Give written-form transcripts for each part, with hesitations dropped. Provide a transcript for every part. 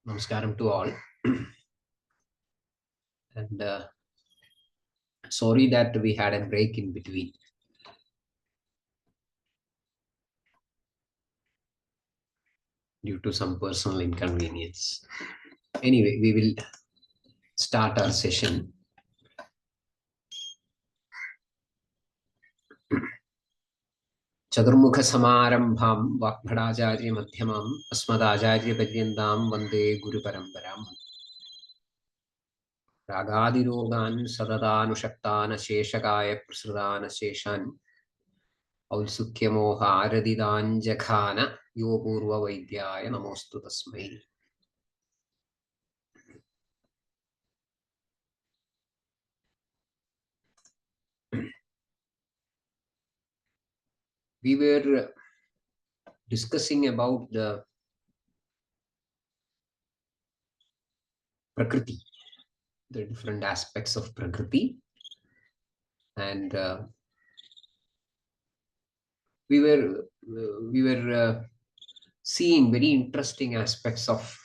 Namaskaram to all. And sorry that we had a break in between due to some personal inconvenience. Anyway, we will start our session. Chaturmukha Samarambham Vakbhadacharya Madhyamam Asmadacharya Paryandam Vande Guru Paramparam Ragadirogan Sadadanushaktan Sheshakaya Prasradana Sheshan Aulsukyamoha Aradidan Jakhana Yopurva Vaidyaya Namostu Tasmai. We were discussing about the Prakriti, the different aspects of Prakriti, and we were seeing very interesting aspects of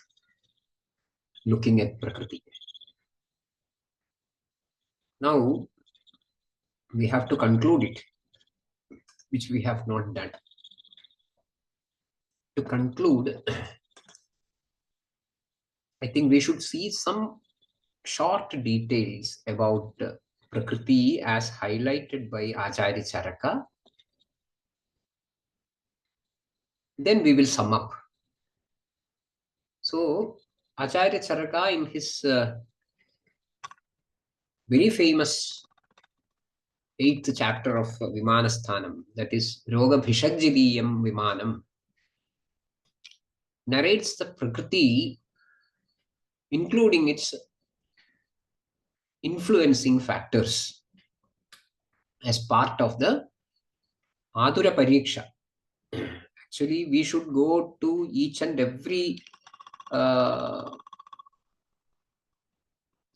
looking at Prakriti. Now we have to conclude it, which we have not done. To conclude, I think we should see some short details about Prakriti as highlighted by Acharya Charaka. Then we will sum up. So, Acharya Charaka in his very famous 8th chapter of Vimanasthanam, that is Roga Bhishajjiliyam Vimanam, narrates the Prakriti, including its influencing factors, as part of the Adura Pariksha. Actually, we should go to each and every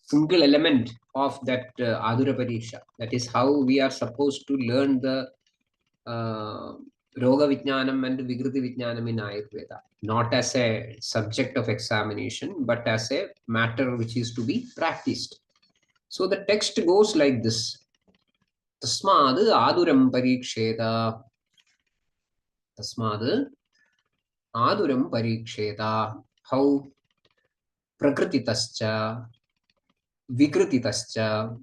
single element of that Adura Pariksha. That is how we are supposed to learn the Roga Vijnanam and Vikriti Vijnanam in Ayurveda. Not as a subject of examination, but as a matter which is to be practiced. So the text goes like this. Tasmad Aduram Pariksheta. Tasmad Aduram Pariksheta. How Prakrititascha, Vikrititascha,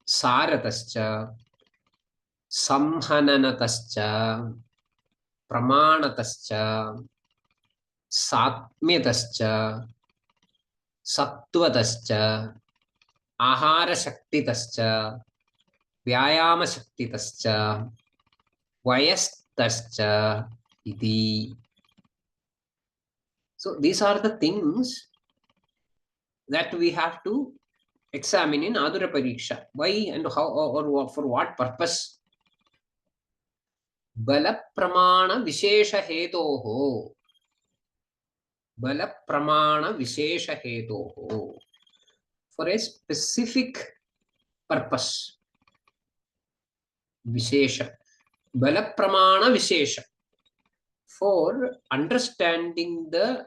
Saratascha, Samhananatascha, Pramanatascha, Satmyatascha, Sattvatascha, Ahara Shaktitascha, Vyayama Shaktitascha, Vayastascha, iti. So these are the things that we have to examine in Adura Pariksha. Why and how or for what purpose? Bala Pramana Vishesha Hetoho. Bala Pramana Vishesha Hetoho. For a specific purpose. Vishesha. Bala Pramana Vishesha. For understanding the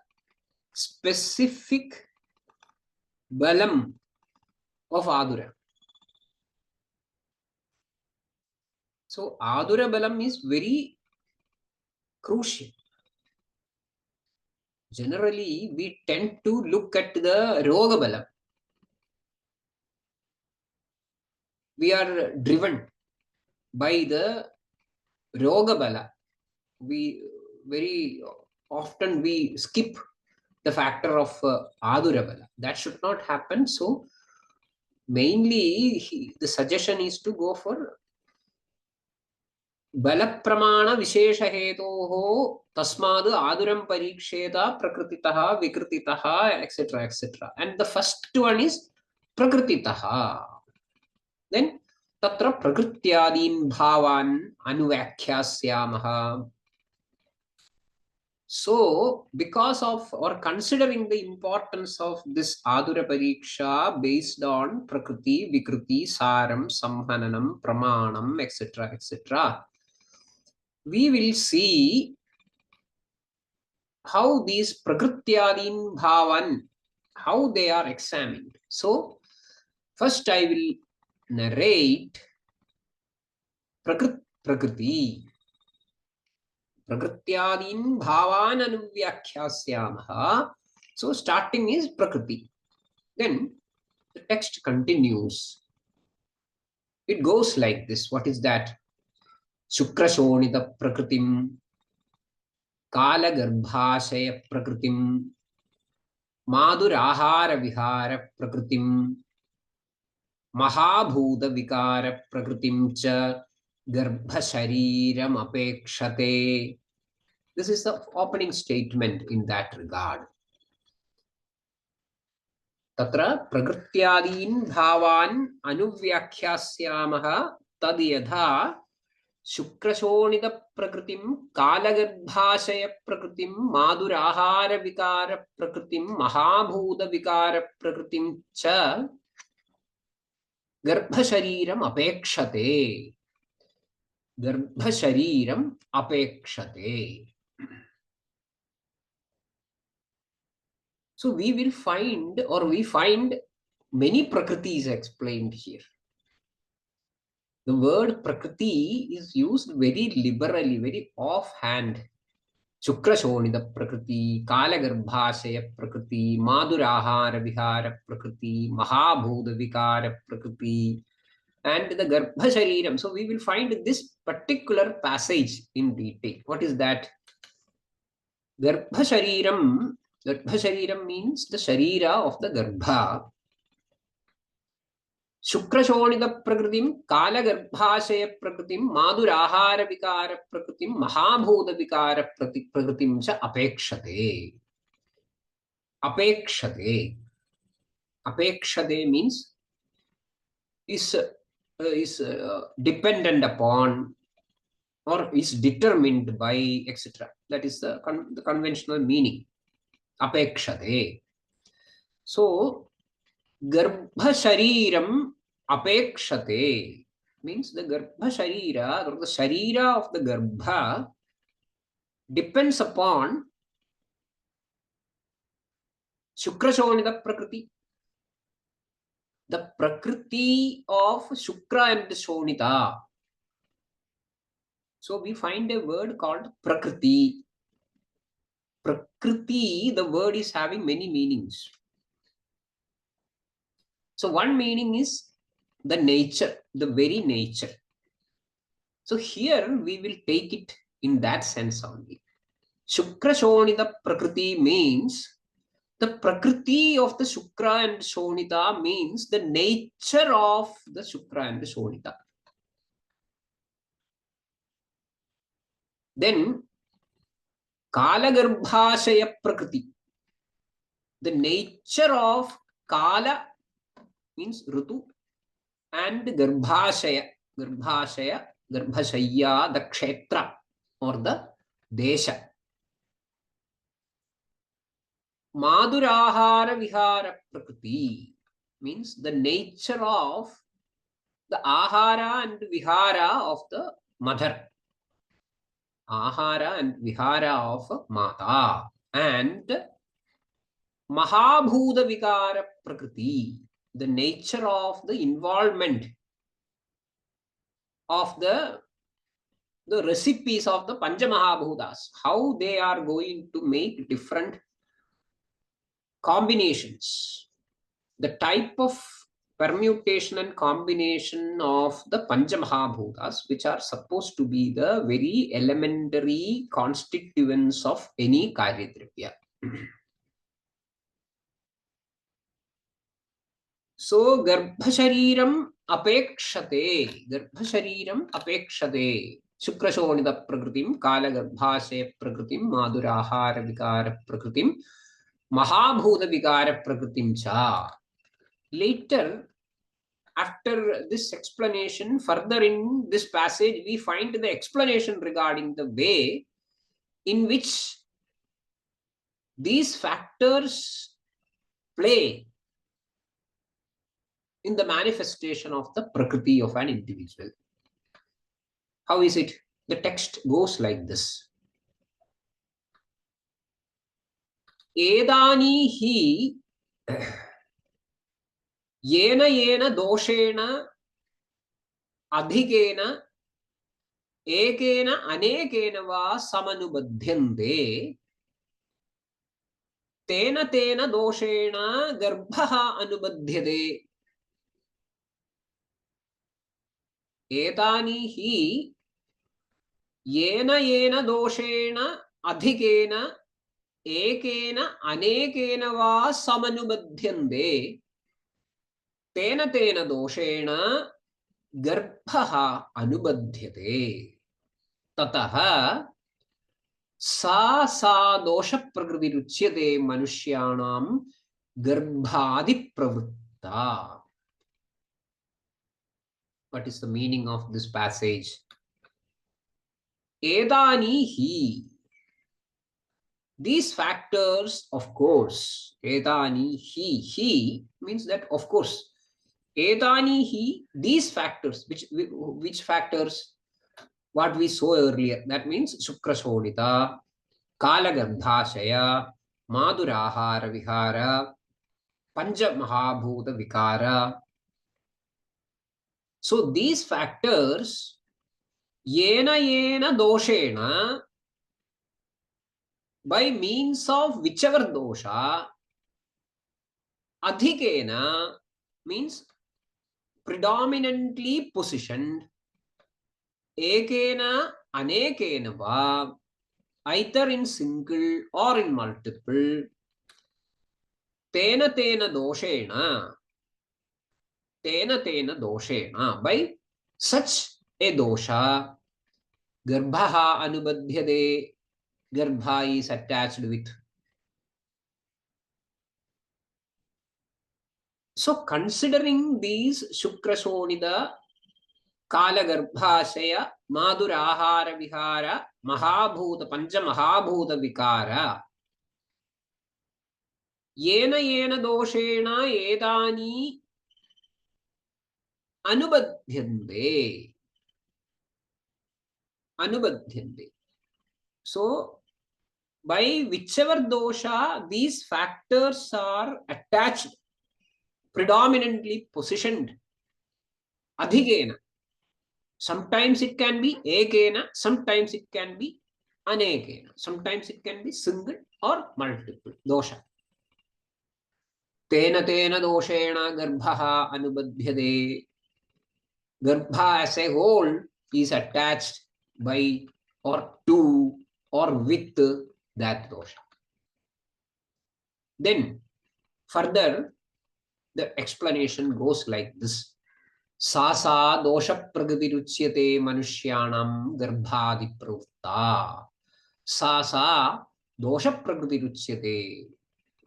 specific balam of Adura. So Adura balam is very crucial. Generally, we tend to look at the Roga balam. We are driven by the Roga bala. We very often we skip the factor of Adura bala. That should not happen. So mainly the suggestion is to go for Bala Pramana Vishesha Hetoho Tasmad Aduram Pariksheta Prakrititaha Vikrititaha, etc. etc. And the first one is Prakrititaha. Then Tatra Prakrityadin Bhavan Anuvakyasyamaha. So, because of or considering the importance of this Adura Pariksha based on Prakriti, Vikriti, Saram, Samhananam, Pramanam, etc. etc., we will see how these Prakrityadin Bhavan how they are examined. So first I will narrate Prakriti. Prakrityadin bhavan anuvyakhyasyamaha. So starting is Prakriti. Then the text continues. It goes like this. What is that? Shukrashonita Prakritim, Kala Garbhashaya Prakritim, Madhurahara Vihara Prakritim, Mahabhuta Vikara Prakritim cha Garbhashariram Apekshate. This is the opening statement in that regard. Tatra Prakrityadin Bhavan Anuvyakhyasyamaha tad yadha Shukrashonita Prakritim, Kalagarbhashaya Prakritim, Madhurahara Vikara Prakritim, Mahabhuta Vikara Prakritim cha Garbhashariram Apekshate. Garbhashariram Apekshate. So we find many Prakritis explained here. The word Prakriti is used very liberally, very offhand. Shukrashonida Prakriti, Kalagarbhashaya Prakriti, Madhurahara Vihara Prakriti, Mahabhuta Vikara Prakriti, and the Garbhashariram. So we will find this particular passage in detail. What is that? Garbhashariram. Garbhashariram means the Sharira of the Garbha. Shukrashonita Prakritim, Kalagarbhashaya Prakritim, Madhurahara Vikara Prakritim, Mahabhuta Vikara Prakritim cha Apekshate. Apekshate. Apekshate means is dependent upon or is determined by, etc. That is the conventional meaning. Apekshate. So, Garbha Shariram Apekshate means the Garbha Sharira or the Sharira of the Garbha depends upon Shukrashonita Prakriti. The Prakriti of Shukra and Shonita. So we find a word called Prakriti. Prakriti, the word is having many meanings. So one meaning is the nature, the very nature. So here we will take it in that sense only. Shukrashonita Prakriti means the Prakriti of the Shukra and Shonita means the nature of the Shukra and the Shonita. Then Kalagarbhashaya Prakriti. The nature of Kala means Rutu and Garbhashaya. Garbhashaya, Garbhashaya, the Kshetra or the Desha. Madhurahara Vihara Prakriti means the nature of the Ahara and Vihara of the mother. Ahara and Vihara of Mata. And Mahabhuta Vikara Prakriti, the nature of the involvement of the recipes of the Panchamahabhutas, how they are going to make different combinations. The type of permutation and combination of the Panchamahabhutas, which are supposed to be the very elementary constituents of any Karyadravya. So, Garbhashariram Apekshate. Garbhashariram Apekshate. Shukrashonita Prakritim, Kala Garbhashaya Prakritim, Madhurahara Vikara Prakritim, Mahabhuta Vikara Prakritim cha. Later, after this explanation, further in this passage, we find the explanation regarding the way in which these factors play in the manifestation of the Prakriti of an individual. How is it? The text goes like this. Edani hi Yena yena doshena adhikena ekena anekena va samanubadhyante tena tena doshena garbha anubadhyate etani hi yena yena doshena adhikena ekena anekena va samanubadhyante tena tena doshena garbha anubadhyate tatah सा सा दोष प्रकृतिरुच्यते मनुष्याणां गर्भादि प्रवृत्ता. What is the meaning of this passage? Edani hi. These factors, of course. Edani hi. Hi means that, of course. Edani hi. These factors. Which factors? What we saw earlier. That means Shukrashonita, Kalagandhashaya, Madurahara Vihara, Panja Mahabhuta Vikara. So these factors, yena yena doshena, by means of whichever dosha, adhikena means predominantly positioned, ekena anekena va, either in single or in multiple, tena tena doshena, by such a dosha, garbha anubadhyate, garbha is attached with. So considering these Shukrashonida, Kalagarbhashaya, Madurahara Vihara, Mahabhuta, Pancha Mahabhuta Vikara, Yena Yena Doshena Edani Anubadhyante. Anubadhyante. So, by whichever dosha these factors are attached, predominantly positioned, adhikena. Sometimes it can be ekena, sometimes it can be anekena, sometimes it can be single or multiple dosha. Tena tena doshena garbha anubadhyate. Garbha as a whole is attached by or to or with that dosha. Then further the explanation goes like this. Sa sa dosha pragatiruchyate manushyanam garbhadi pravutta. Sa sa dosha pragatiruchyate.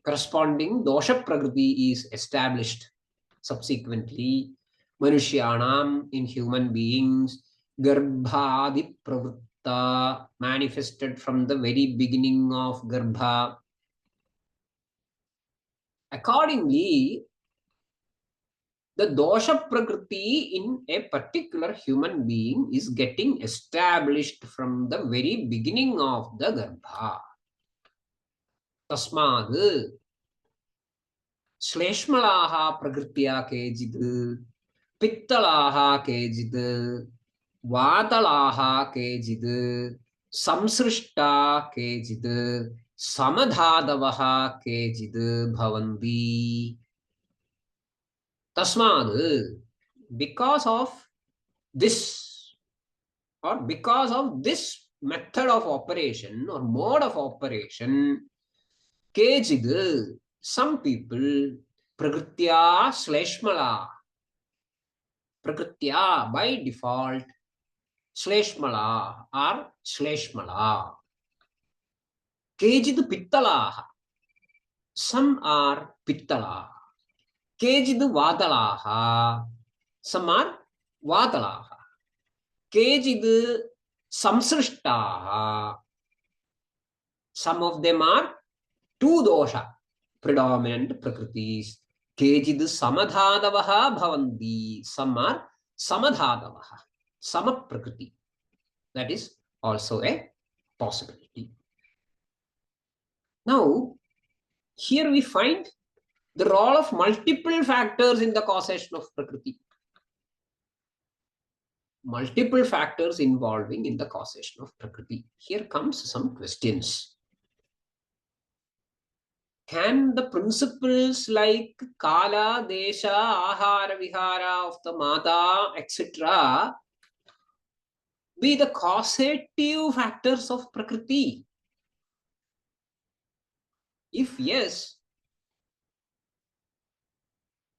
Corresponding dosha prakriti is established subsequently. Manushyanam, in human beings, garbhadi pravutta, manifested from the very beginning of garbha. Accordingly, the dosha prakriti in a particular human being is getting established from the very beginning of the garbha. Tasmad Shleshmalaha prakritiya kejid, Pittalaha kejid, Vatalaha kejid, Samsrishta kejid, Samadhadavaha kejid bhavanti. Tasmad, because of this, or because of this method of operation or mode of operation, kejid, some people, prakritya shleshmala, prakritya by default, shleshmala or shleshmala. Kejid pittalaha, some are pittala. Kejid vadalaha, some are vadalaha. Kejid samsrishtaha, some of them are two dosha, predominant prakritis. Kejid samadhadavaha bhavanti, some are samadhadavaha, samaprakriti. That is also a possibility. Now, here we find the role of multiple factors in the causation of Prakriti. Multiple factors involving in the causation of Prakriti. Here comes some questions. Can the principles like Kala, Desha, Ahara, Vihara of the Mata, etc. be the causative factors of Prakriti? If yes,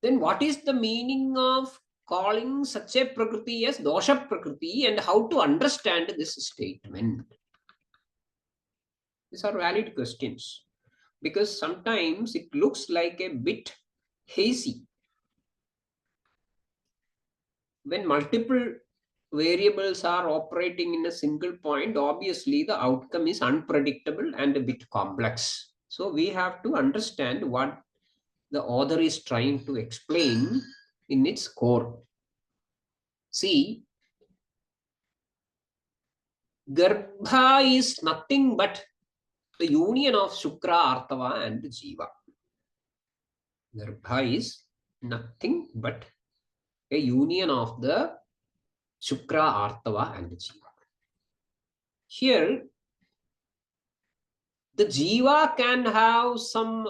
then what is the meaning of calling such a Prakriti as Dosha Prakriti, and how to understand this statement? These are valid questions, because sometimes it looks like a bit hazy. When multiple variables are operating in a single point, obviously the outcome is unpredictable and a bit complex. So we have to understand what the author is trying to explain in its core. See, Garbha is nothing but the union of Shukra, Artava and Jiva. Garbha is nothing but a union of the Shukra, Artava and Jiva. Here, the Jiva can have some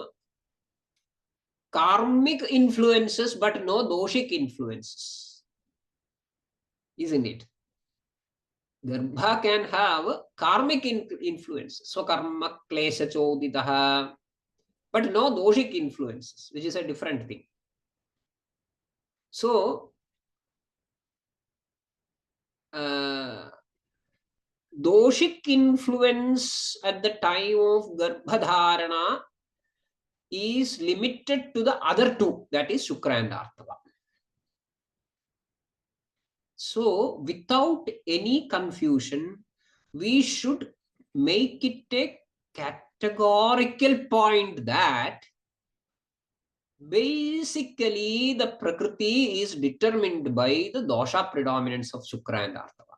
karmic influences, but no doshic influences, isn't it? Garbha can have karmic influences, so karma klesha choditaha, but no doshic influences, which is a different thing. So, doshic influence at the time of Garbhadharana is limited to the other two, that is Shukra and Artava. So, without any confusion, we should make it a categorical point that basically the Prakriti is determined by the dosha predominance of Shukra and Artava.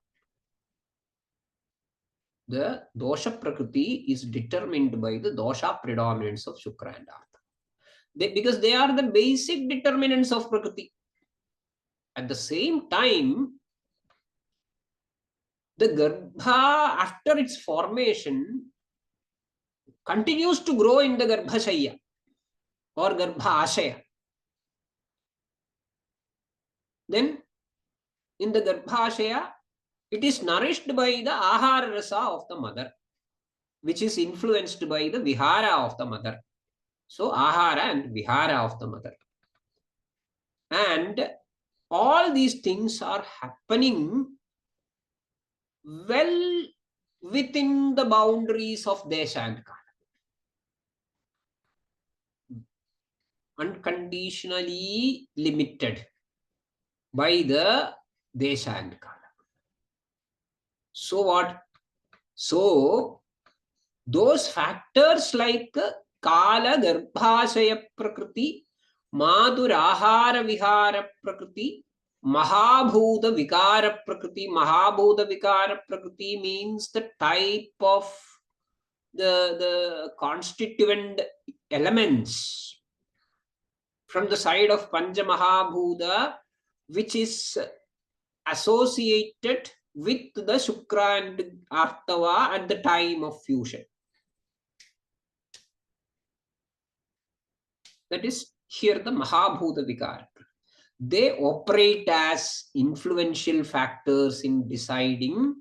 The dosha Prakriti is determined by the dosha predominance of Shukra and Artava. Because they are the basic determinants of Prakriti. At the same time, the Garbha, after its formation, continues to grow in the Garbhashaya or Garbha Ashaya. Then, in the Garbha Ashaya, it is nourished by the Ahara Rasa of the mother, which is influenced by the Vihara of the mother. So, Ahara and Vihara of the mother. And all these things are happening well within the boundaries of Desha and Kala. Unconditionally limited by the Desha and Kala. So what? So those factors like Kala, Garbhashaya Prakriti, Madhurahara Vihara Prakriti, Mahabhuta Vikara Prakriti. Mahabhuta Vikara Prakriti means the type of the constituent elements from the side of Panja Mahabhuta, which is associated with the Shukra and Artava at the time of fusion. That is here the Mahabhuta Vikara. They operate as influential factors in deciding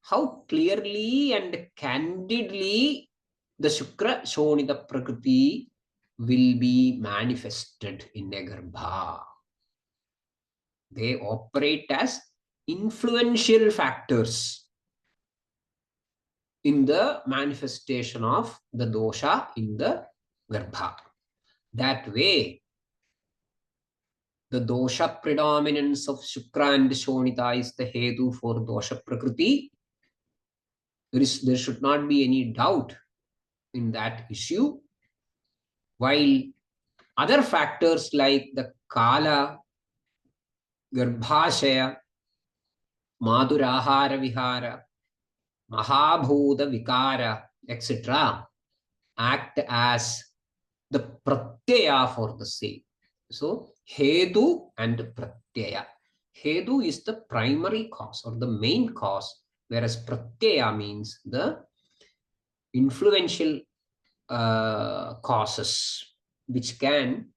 how clearly and candidly the Shukra Shonita Prakriti will be manifested in a Garbha. They operate as influential factors in the manifestation of the dosha in the Garbha. That way, the dosha predominance of Shukra and Shonita is the hetu for dosha Prakriti. There should not be any doubt in that issue. While other factors like the Kala, Garbhashaya, Madhurahara Vihara, Mahabhuta Vikara, etc. act as the pratyaya for the same. So hetu and pratyaya. Hetu is the primary cause or the main cause, whereas pratyaya means the influential causes which can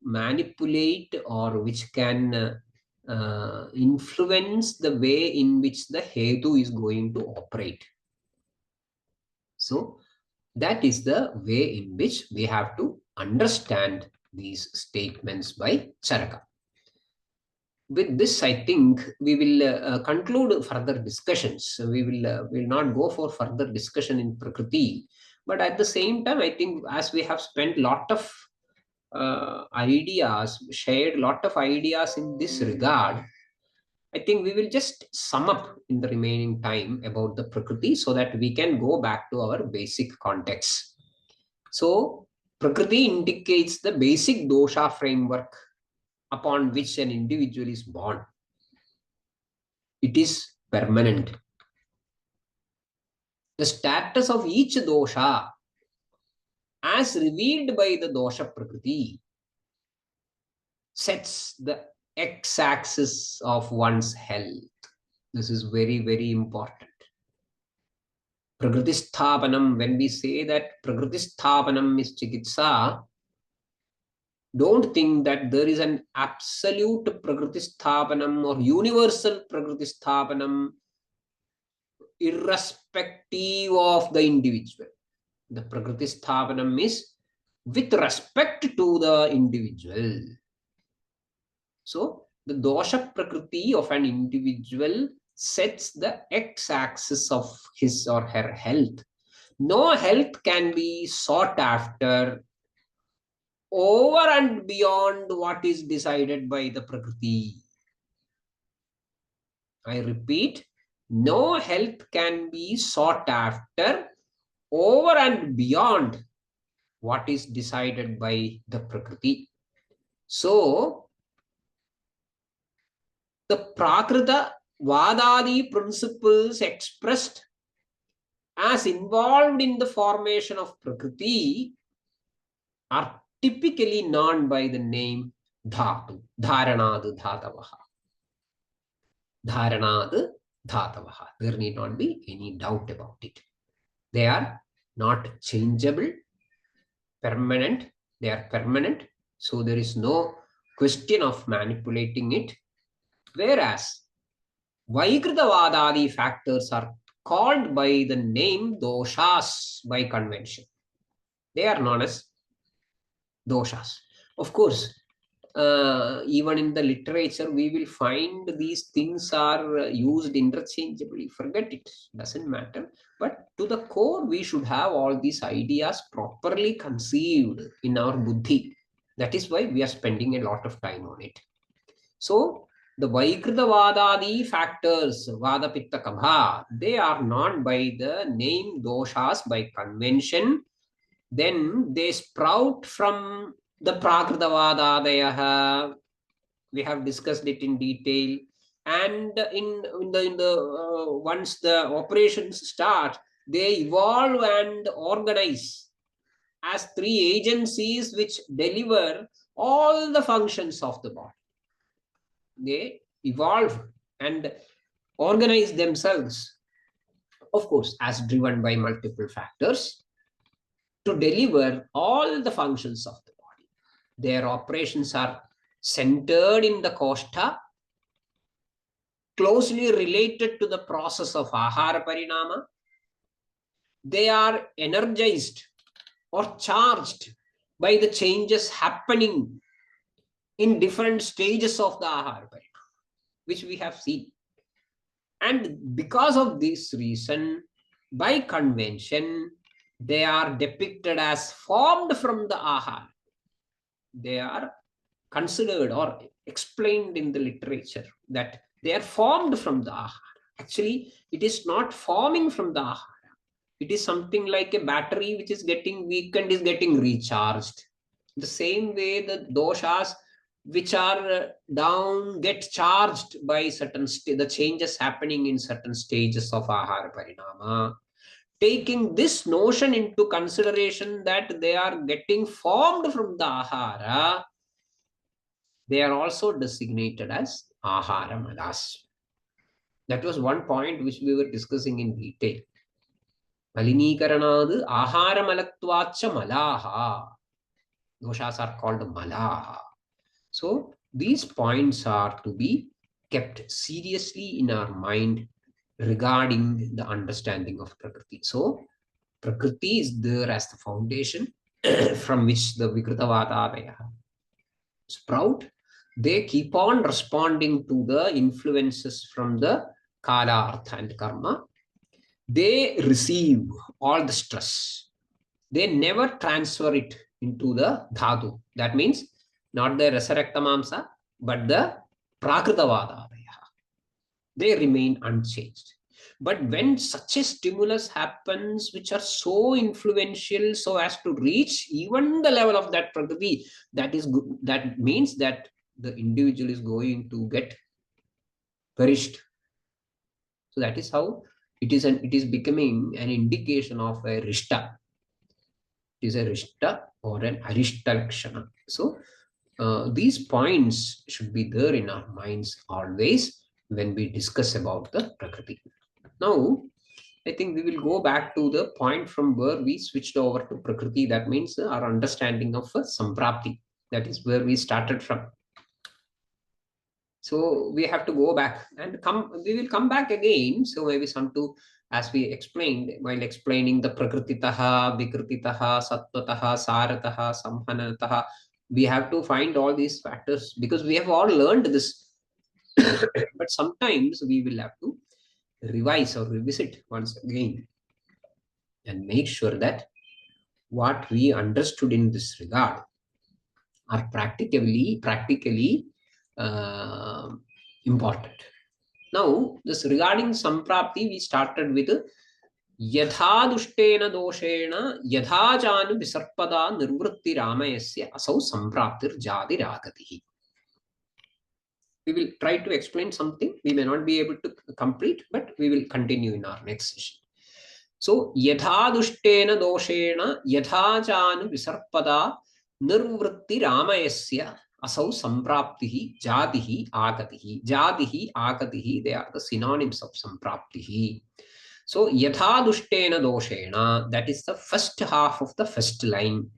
manipulate or which can influence the way in which the hetu is going to operate. So that is the way in which we have to understand these statements by Charaka. With this, I think we will conclude further discussions. We will not go for further discussion in Prakriti, but at the same time, I think as we have spent lot of ideas, shared lot of ideas in this regard, I think we will just sum up in the remaining time about the Prakriti so that we can go back to our basic context. So, Prakriti indicates the basic dosha framework upon which an individual is born. It is permanent. The status of each dosha, as revealed by the dosha Prakriti, sets the x-axis of one's health. This is very, very important. Prakriti-sthapanam, when we say that Prakriti-sthapanam is chikitsa, don't think that there is an absolute Prakriti-sthapanam or universal Prakriti-sthapanam irrespective of the individual. The Prakriti-sthapanam is with respect to the individual. So, the dosha Prakriti of an individual sets the x-axis of his or her health. No health can be sought after over and beyond what is decided by the Prakriti. I repeat, no health can be sought after over and beyond what is decided by the Prakriti. So, the Prakrita Vadadi principles expressed as involved in the formation of Prakriti are typically known by the name Dhatu, Dharanad Dhatavaha. Dharanad Dhatavaha. There need not be any doubt about it. They are not changeable, permanent. They are permanent. So there is no question of manipulating it. Whereas Vaikritavadadi factors are called by the name doshas by convention. They are known as doshas. Of course, even in the literature, we will find these things are used interchangeably. Forget it, doesn't matter. But to the core, we should have all these ideas properly conceived in our buddhi. That is why we are spending a lot of time on it. So, the Vaikritavadadi factors, Vada Pitta Kabha, they are known by the name doshas by convention. Then they sprout from the Prakritavadadayaha. We have discussed it in detail. And in the once the operations start, they evolve and organize as three agencies which deliver all the functions of the body. They evolve and organize themselves, of course, as driven by multiple factors to deliver all the functions of the body. Their operations are centered in the koshta, closely related to the process of ahara parinama. They are energized or charged by the changes happening in different stages of the ahara parinama, which we have seen. And because of this reason, by convention, they are depicted as formed from the ahara. They are considered or explained in the literature that they are formed from the ahara. Actually, it is not forming from the ahara. It is something like a battery which is getting weakened is getting recharged. The same way the doshas which are down get charged by certain the changes happening in certain stages of ahara parinama. taking this notion into consideration that they are getting formed from the ahara, they are also designated as ahara malas. That was one point which we were discussing in detail. Malineekaranadu ahara malaktvacha malaha. Doshas are called malaha. So these points are to be kept seriously in our mind regarding the understanding of Prakriti. So Prakriti is there as the foundation from which the Vikritavadadaya sprout. They keep on responding to the influences from the Kala, Artha and Karma. They receive all the stress. They never transfer it into the Dhatu. That means not the Rasaraktamamsa, but the Prakritavadadaya. They remain unchanged. But when such a stimulus happens, which are so influential so as to reach even the level of that Prakriti, that is good. That means that the individual is going to get perished. So that is how it is becoming an indication of a Rishta. It is a Rishta or an Arishta Lakshana. So these points should be there in our minds always when we discuss about the Prakriti. Now, I think we will go back to the point from where we switched over to Prakriti. That means our understanding of Samprapti. That is where we started from. So we have to go back and we will come back again. So maybe as we explained, while explaining the Prakrititaha, Vikrititaha, Sattvataha, Sarataha, Samhanataha, we have to find all these factors because we have all learned this. But sometimes we will have to revise or revisit once again and make sure that what we understood in this regard are practically important. Now, this regarding Samprapti, we started with Yatha Dushtena Doshena Yatha Janu Visarpada Nirvritti Ramayasya Asau Sampraptir Jadi Ragatihi. We will try to explain something. We may not be able to complete, but we will continue in our next session. So, Yatha Dushtena Doshena Yatha Janu Visarpada Nirvritti Ramayasya Asau Sampraptihi Jadihi Agatihi. Jadihi Agatihi, they are the synonyms of Sampraptihi. So, Yatha Dushtena Doshena, that is the first half of the first line.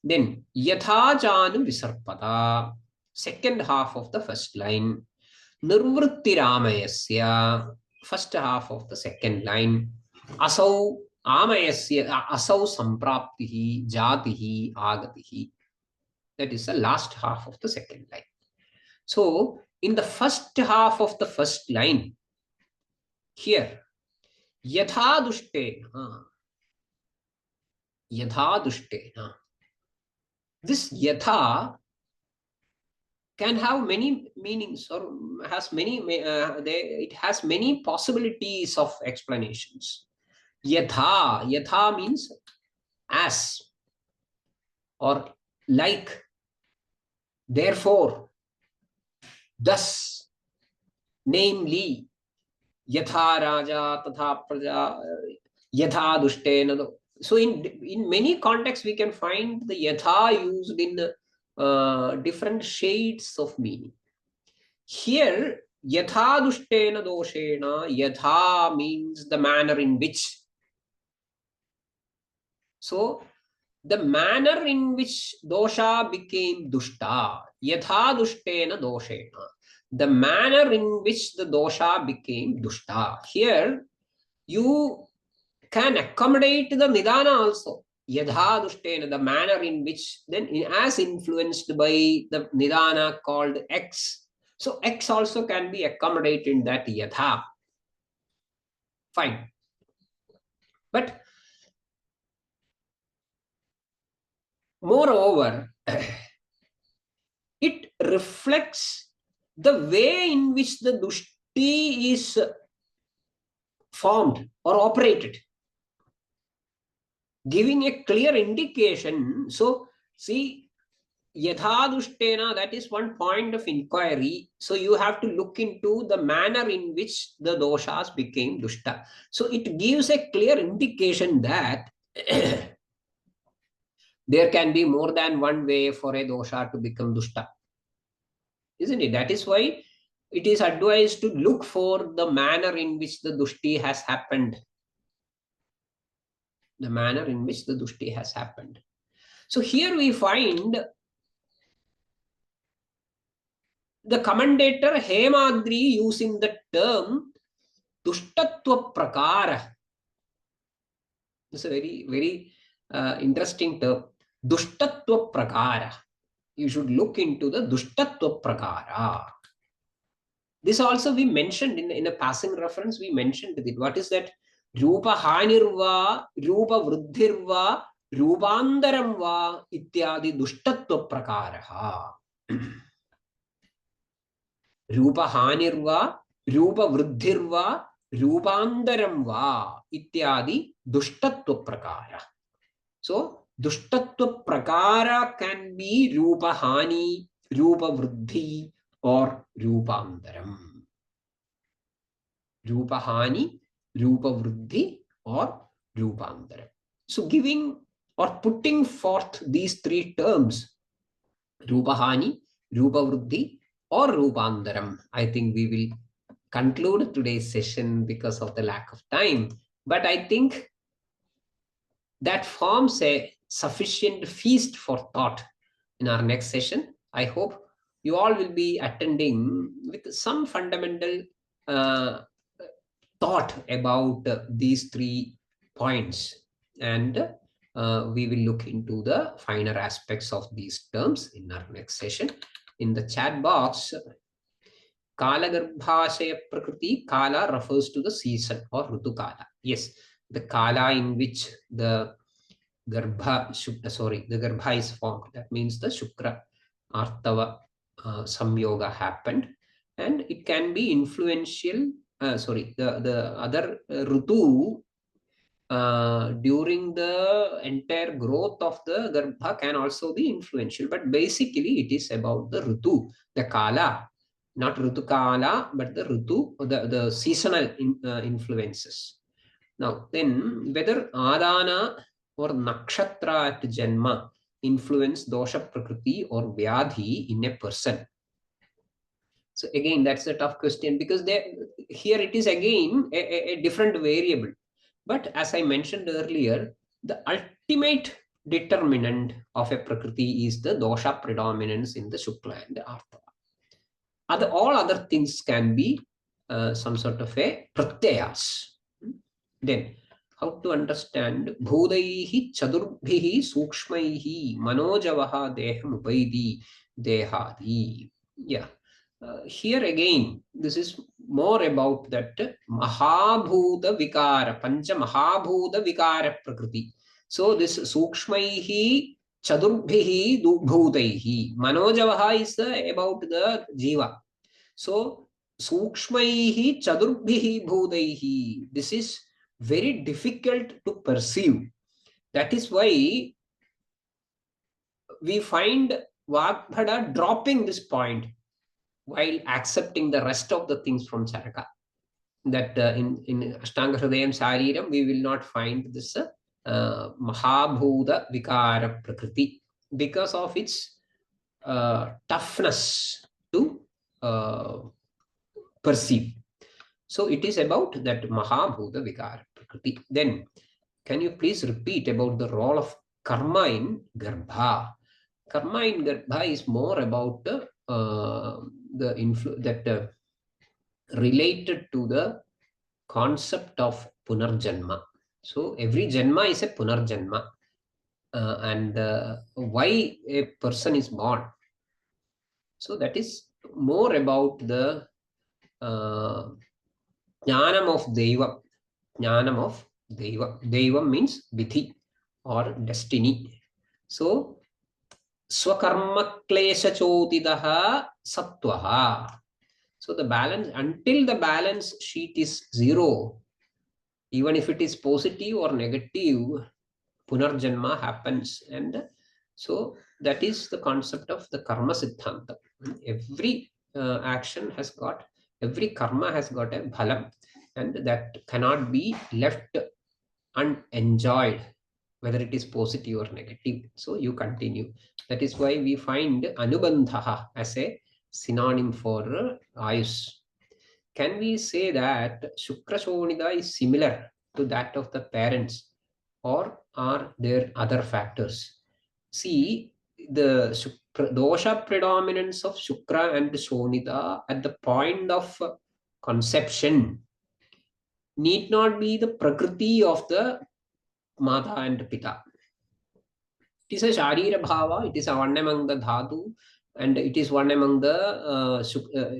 Then, Yatha Janu Visarpada, second half of the first line. Nirvritti Ramayasya, first half of the second line. Asau Amayasya, Asau Sampraptihi Jatihi Agatihi. That is the last half of the second line. So, in the first half of the first line, here, Yatha Dushtena. Yatha Dushtena. This Yatha can have many meanings or has many, it has many possibilities of explanations. Yatha. Yatha means as or like. Therefore, thus, namely, Yatha Raja, Tatha Praja, Yatha Dushtena. So in many contexts, we can find the Yatha used in different shades of meaning. Here, Yatha Dushtena Doshena, Yatha means the manner in which. So, the manner in which dosha became dushta, Yatha Dushtena Doshena. The manner in which the dosha became dushta. Here, you can accommodate the Nidana also. Yadha Dushtena, the manner in which, then as influenced by the Nidana called X. So X also can be accommodated in that Yadha. Fine. But moreover, it reflects the way in which the Dushti is formed or operated, giving a clear indication. So, see, Yadhadushtena, that is one point of inquiry. So you have to look into the manner in which the doshas became dushta. So it gives a clear indication that there can be more than one way for a dosha to become dushta, isn't it? That is why it is advised to look for the manner in which the dushti has happened. The manner in which the dushti has happened. So here we find the commentator Hemadri using the term dushtatva prakara. It's a very interesting term. Dushtatva prakara. You should look into the dushtatva prakara. This also we mentioned in a passing reference. We mentioned it. What is that? Rupa hanirva, rupa vruddhirva, rupandaram va ityadi dushtatva prakara. Rupa hanirva, rupa vruddhirva, rupandaram va ityadi dushtatva prakara. So dushtatva prakara can be rupa hani, rupa vruddhi, or rupandaram. Rupa hani, rupa vruddhi, or rupandaram. So giving or putting forth these three terms, rupa hani, rupa vruddhi, or rupandaram, I think we will conclude today's session because of the lack of time. But I think that forms a sufficient feast for thought in our next session. I hope you all will be attending with some fundamental thought about these 3 points, and we will look into the finer aspects of these terms in our next session. In the chat box, Kala Garbhashaya Prakriti, Kala refers to the season or Rutu Kala. Yes, the Kala in which the Garbha, the Garbha is formed. That means the Shukra Artava Samyoga happened, and it can be influential. The other Rutu during the entire growth of the Garbha can also be influential. But basically, it is about the Rutu, the Kala. Not Rutu Kala, but the Rutu, the seasonal influences. Now, then, whether Adana or Nakshatra at Janma influence Dosha Prakriti or Vyadhi in a person. So again, that's a tough question, because here it is again a different variable. But as I mentioned earlier, the ultimate determinant of a Prakriti is the Dosha predominance in the Shukla and the Artava. All other things can be some sort of a pratyayas. Then, how to understand bhudaihi chadurbhihi sukshmaihi manojavaha deham upaidi dehadi. Yeah. Here again, this is more about that mahabhuta vikara, pancha mahabhuta vikara prakriti. So this sukshmaihi chadurbhihi bhutaihi. Manojavaha is about the jiva. So sukshmaihi chadurbhihi bhutaihi. This is very difficult to perceive. That is why we find Vagbhada dropping this point while accepting the rest of the things from Charaka. That in Ashtanga Hridayam Sariram, we will not find this Mahabhuta Vikara Prakriti because of its toughness to perceive. So it is about that Mahabhuta Vikara Prakriti. Then, can you please repeat about the role of karma in Garbha? Karma in Garbha is more about related to the concept of Punarjanma. So every Janma is a Punarjanma. And why a person is born. So that is more about the Jnanam of Deva. Jnanam of Deva. Deva means Vidhi or destiny. So Swakarma Klesha Chotidaha Sattvaha. So the balance, until the balance sheet is 0, even if it is positive or negative, Punarjanma happens. And So that is the concept of the karma siddhanta. Every action has got, every karma has got a bhalam, and that cannot be left unenjoyed, whether it is positive or negative. So you continue. That is why we find anubandha as a synonym for ayus. Can we say that Shukra Shonida is similar to that of the parents, or are there other factors? See, the dosha predominance of Shukra and Shonida at the point of conception need not be the prakriti of the Mata and Pita. It is a Sharira Bhava, it is one among the Dhatu, and it is one among the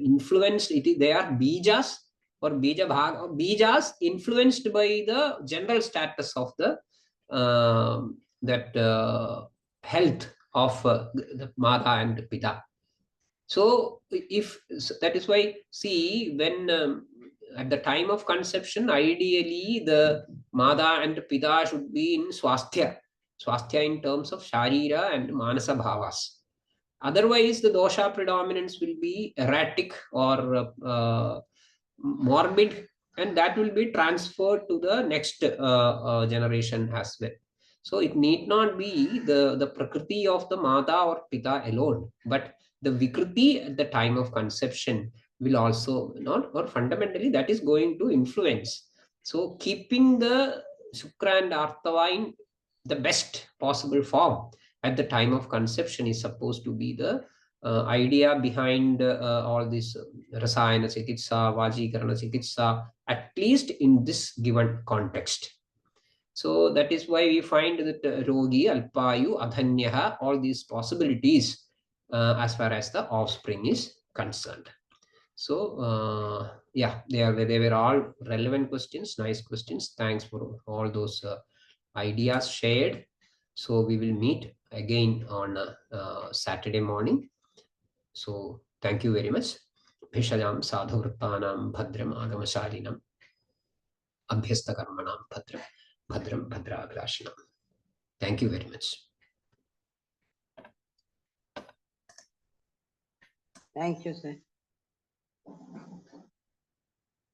influenced, they are Bijas or Bija Bhaga, or Bijas influenced by the general status of the health of the Mata and Pita. So if that is why, see, when at the time of conception, ideally the Mata and Pita should be in Swasthya in terms of Sharira and Manasa Bhavas. Otherwise, the dosha predominance will be erratic or morbid, and that will be transferred to the next generation as well. So it need not be the prakriti of the Mata or Pita alone, but the vikriti at the time of conception will also not, or fundamentally that is going to influence. So keeping the Shukra and Artava in the best possible form at the time of conception is supposed to be the idea behind all this rasayana chikitsa, vajikarana chikitsa, at least in this given context. So that is why we find that rogi, alpayu, adhanyaha, all these possibilities as far as the offspring is concerned. So yeah, they were all relevant questions, nice questions. Thanks for all those ideas shared. So we will meet again on Saturday morning. So thank you very much. Bhishayam sadhurtanam bhadram agamasalinam abhyasthakarmanam bhadram bhadragrashinam. Thank you very much. Thank you, sir.